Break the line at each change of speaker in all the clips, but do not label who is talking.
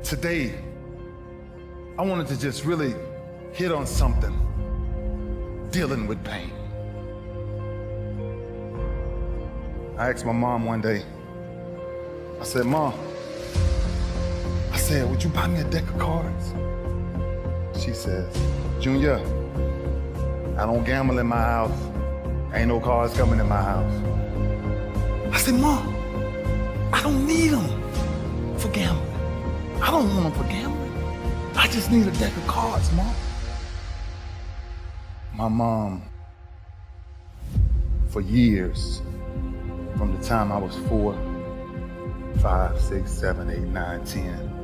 Today, I wanted to just really hit on something, dealing with pain. I asked my mom one day, I said, Mom, would you buy me a deck of cards? She says, Junior, I don't gamble in my house. Ain't no cards coming in my house. I said, Mom, I don't need them for gambling. I don't want them for gambling. I just need a deck of cards, Mom. My mom, for years, from the time I was 4, 5, 6, 7, 8, 9, 10,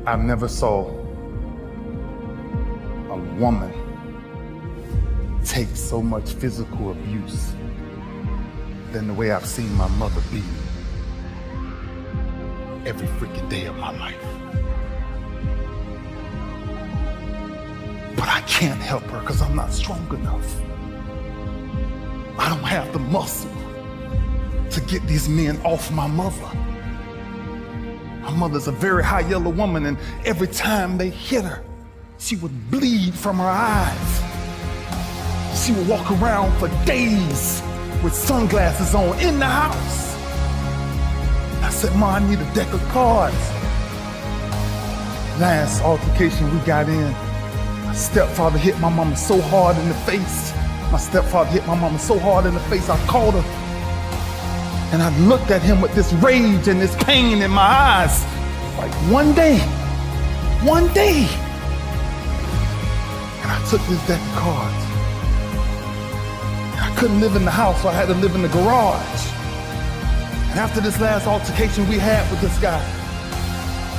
I never saw a woman take so much physical abuse than the way I've seen my mother be every freaking day of my life. But I can't help her because I'm not strong enough. I don't have the muscle to get these men off my mother. My mother's a very high yellow woman, and every time they hit her, she would bleed from her eyes. She would walk around for days with sunglasses on in the house. I said, Ma, I need a deck of cards. Last altercation we got in, my stepfather hit my mama so hard in the face. I called her, and I looked at him with this rage and this pain in my eyes. Like one day, and I took this deck of cards. I couldn't live in the house, so I had to live in the garage. And after this last altercation we had with this guy,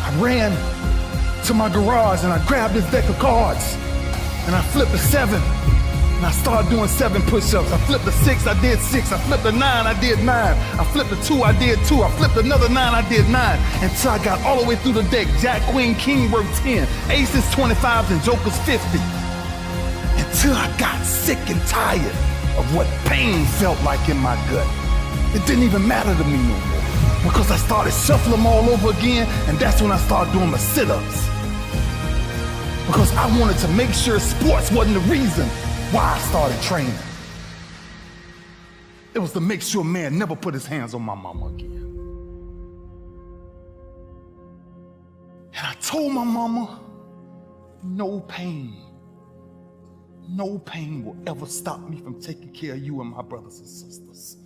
I ran to my garage and I grabbed this deck of cards and I flipped a 7. And I started doing 7 push-ups. I flipped a 6, I did 6. I flipped a 9, I did 9. I flipped a 2, I did 2. I flipped another 9, I did 9. Until I got all the way through the deck. Jack, Queen, King worth 10. Aces, 25s, and Jokers, 50. Until I got sick and tired of what pain felt like in my gut. It didn't even matter to me no more. Because I started shuffling them all over again, and that's when I started doing my sit-ups. Because I wanted to make sure sports wasn't the reason why I started training. It was to make sure man never put his hands on my mama again. And I told my mama, no pain will ever stop me from taking care of you and my brothers and sisters.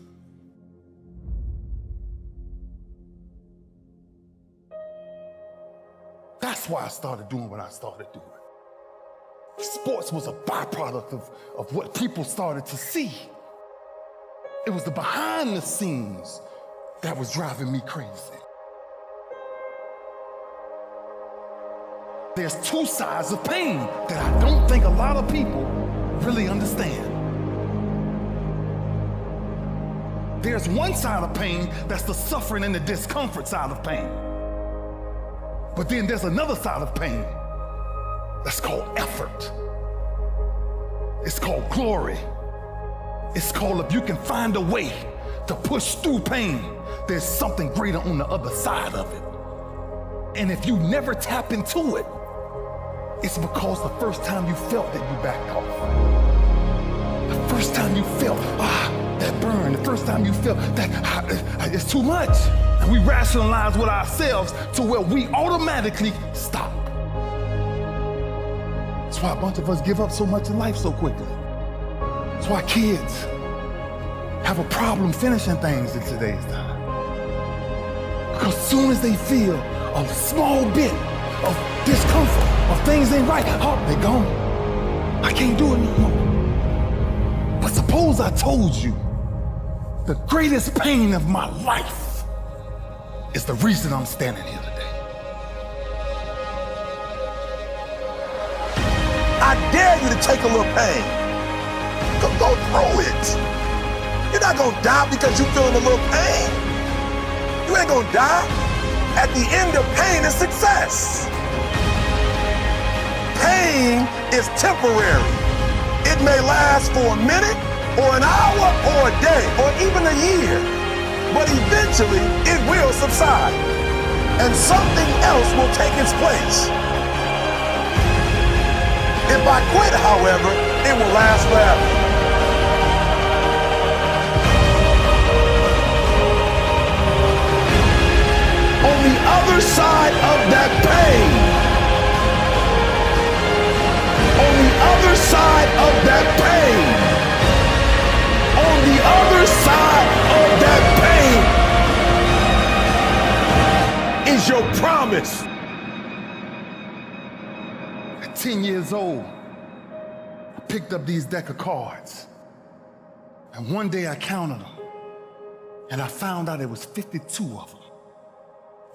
That's why I started doing what I started doing. Sports was a byproduct of what people started to see. It was the behind the scenes that was driving me crazy. There's 2 sides of pain that I don't think a lot of people really understand. There's one side of pain that's the suffering and the discomfort side of pain. But then there's another side of pain that's called effort. It's called glory. It's called if you can find a way to push through pain, there's something greater on the other side of it. And if you never tap into it, it's because the first time you felt that you backed off. The first time you felt, that burn. The first time you felt that it's too much. And we rationalize with ourselves to where we automatically stop. That's why a bunch of us give up so much in life so quickly. That's why kids have a problem finishing things in today's time. Because as soon as they feel a small bit of discomfort, of things ain't right, they're gone. I can't do it no more. But suppose I told you the greatest pain of my life is the reason I'm standing here today.
I dare you to take a little pain. Go through it. You're not gonna die because you're feeling a little pain. You ain't gonna die. At the end of pain is success. Pain is temporary. It may last for a minute, or an hour, or a day, or even a year. But eventually, it will subside. and something else will take its place. If I quit, however, it will last forever. On the other side of that pain, on the other side of that pain, on the other side of that pain is your promise.
At 10 years old, I picked up these deck of cards. And one day I counted them. And I found out there was 52 of them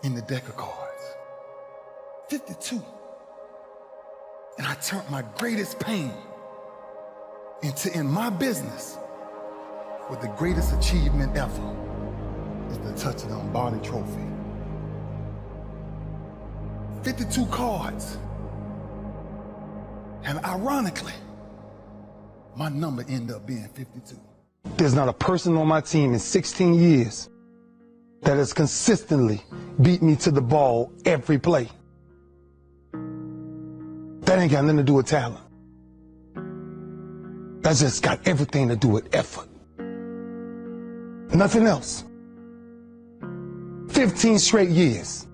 in the deck of cards. 52. And I turned my greatest pain into, in my business, with the greatest achievement ever is the touchdown Barney trophy. 52 cards. And ironically, my number ended up being 52. There's not a person on my team in 16 years that has consistently beat me to the ball every play. That ain't got nothing to do with talent. That's just got everything to do with effort. Nothing else. 15 straight years.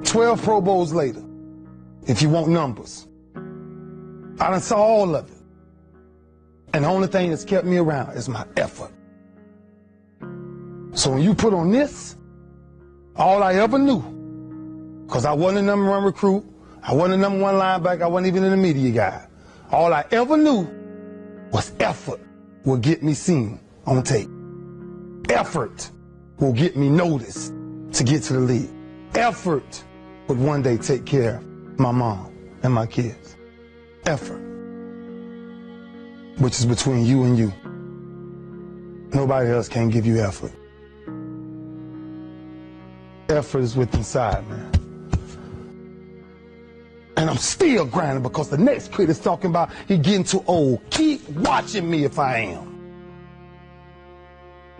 12 Pro Bowls later, if you want numbers. I done saw all of it. And the only thing that's kept me around is my effort. So when you put on this, all I ever knew, because I wasn't a number one recruit, I wasn't a number one linebacker, I wasn't even in the media guy. All I ever knew was effort will get me seen on tape. Effort will get me noticed to get to the league. Effort would one day take care of my mom and my kids. Effort. Which is between you and you. Nobody else can give you effort. Effort is within inside, man. And I'm still grinding because the next kid is talking about he getting too old. Keep watching me if I am.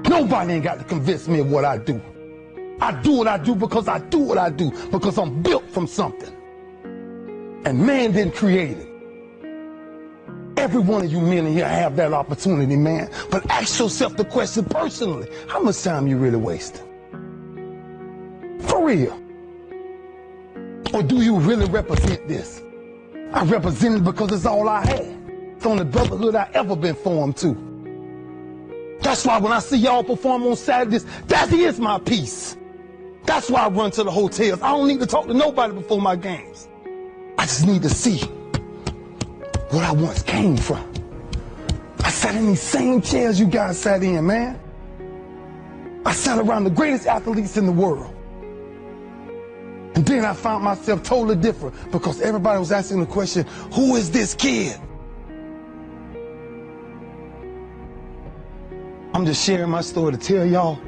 Nobody ain't got to convince me of what I do. I do what I do because I do what I do because I'm built from something. And man didn't create it. Every one of you men in here have that opportunity, man. But ask yourself the question personally. How much time you really wasting? For real. Or do you really represent this? I represent it because it's all I had. It's the only brotherhood I ever been formed to. That's why when I see y'all perform on Saturdays, that is my peace. That's why I run to the hotels. I don't need to talk to nobody before my games. I just need to see what I once came from. I sat in these same chairs you guys sat in, man. I sat around the greatest athletes in the world. And then I found myself totally different because everybody was asking the question, who is this kid? I'm just sharing my story to tell y'all,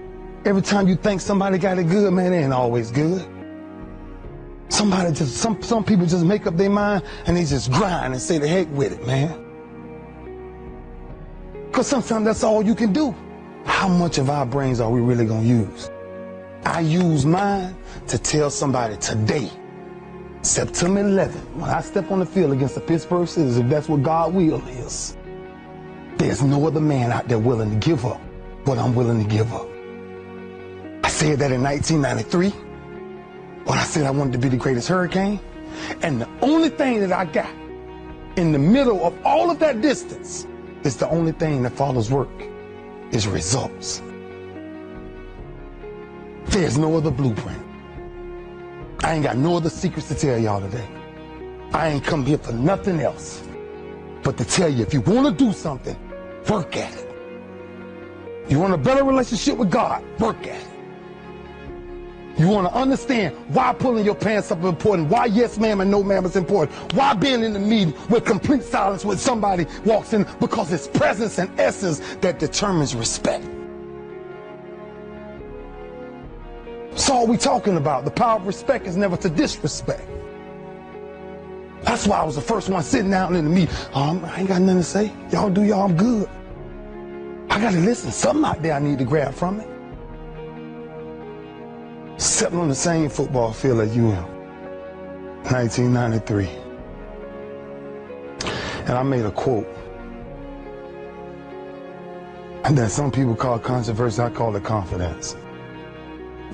every time you think somebody got it good, man, it ain't always good. Some people just make up their mind and they just grind and say the heck with it, man. Because sometimes that's all you can do. How much of our brains are we really gonna use? I use mine to tell somebody today, September 11th, when I step on the field against the Pittsburgh Steelers, if that's what God's will is, there's no other man out there willing to give up what I'm willing to give up. I said that in 1993, when I said I wanted to be the greatest Hurricane, and the only thing that I got in the middle of all of that distance is the only thing that follows work, is results. There's no other blueprint. I ain't got no other secrets to tell y'all today. I ain't come here for nothing else but to tell you, if you want to do something, work at it. You want a better relationship with God, work at it. You want to understand why pulling your pants up is important, why yes ma'am and no ma'am is important, why being in the meeting with complete silence when somebody walks in, because it's presence and essence that determines respect. That's all we talking about. The power of respect is never to disrespect. That's why I was the first one sitting down in the meeting. I ain't got nothing to say. Y'all do y'all, I'm good. I got to listen. Something out there I need to grab from it. Stepping on the same football field as you am. 1993. And I made a quote. And that some people call controversy, I call it confidence.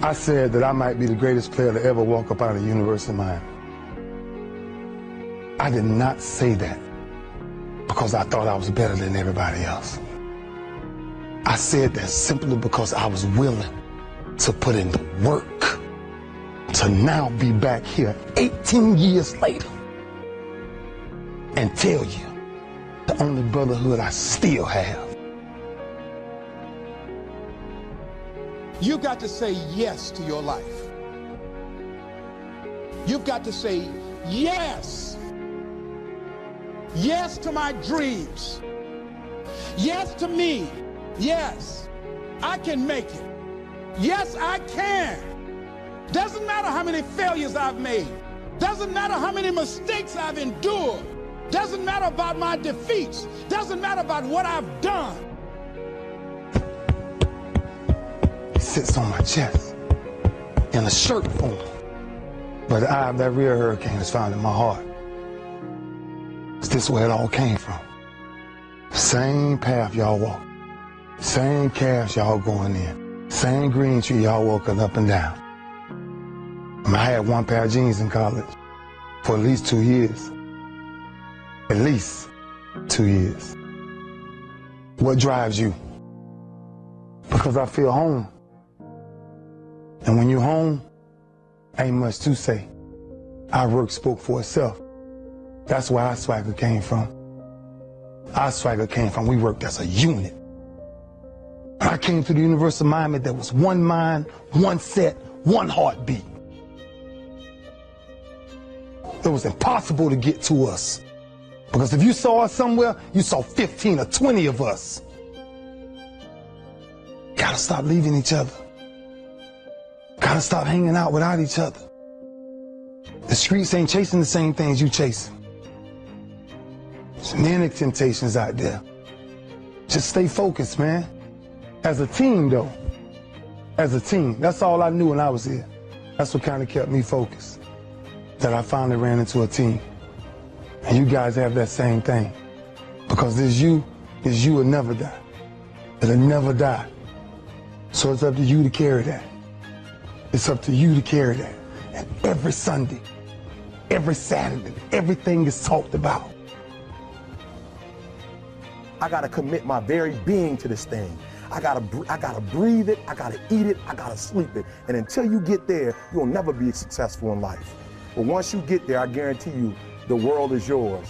I said that I might be the greatest player to ever walk up out of the University of Miami. I did not say that because I thought I was better than everybody else. I said that simply because I was willing to put in the work to now be back here 18 years later and tell you the only brotherhood I still have.
You've got to say yes to your life. You've got to say yes. Yes to my dreams. Yes to me. Yes, I can make it. Yes, I can. Doesn't matter how many failures I've made. Doesn't matter how many mistakes I've endured. Doesn't matter about my defeats. Doesn't matter about what I've done.
It sits on my chest in a shirt form. But the eye of that real hurricane is found in my heart. Is this where it all came from? Same path y'all walk. Same calves y'all going in. Same green tree y'all walking up and down. I had one pair of jeans in college for at least 2 years. At least 2 years. What drives you? Because I feel home. And when you're home, ain't much to say. Our work spoke for itself. That's where our swagger came from. Our swagger came from, we worked as a unit. When I came to the University of Miami, there was one mind, one set, one heartbeat. It was impossible to get to us. Because if you saw us somewhere, you saw 15 or 20 of us. Gotta stop leaving each other. Gotta stop hanging out without each other. The streets ain't chasing the same things you chasing. There's many temptations out there. Just stay focused, man. As a team, though. As a team. That's all I knew when I was here. That's what kind of kept me focused. That I finally ran into a team. And you guys have that same thing. Because this you will never die. It'll never die. So it's up to you to carry that. It's up to you to carry that. And every Sunday, every Saturday, everything is talked about.
I gotta commit my very being to this thing. I gotta breathe it, I gotta eat it, I gotta sleep it. And until you get there, you'll never be successful in life. But once you get there, I guarantee you, the world is yours.